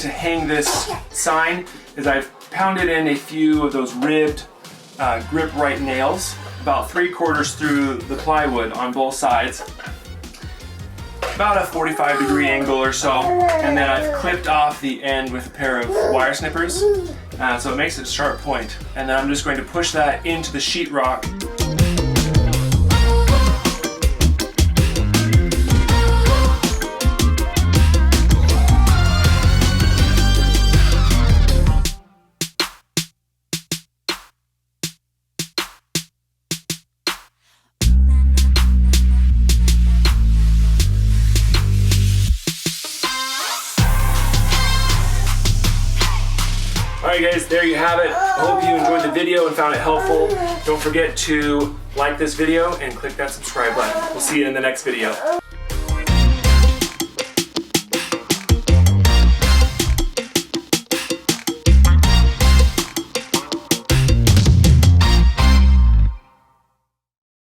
to hang this sign is I've pounded in a few of those ribbed grip right nails, about 3/4 through the plywood on both sides, about a 45-degree angle or so, and then I've clipped off the end with a pair of wire snippers, so it makes it a sharp point. And then I'm just going to push that into the sheetrock. Alright guys, there you have it. I hope you enjoyed the video and found it helpful. Don't forget to like this video and click that subscribe button. We'll see you in the next video.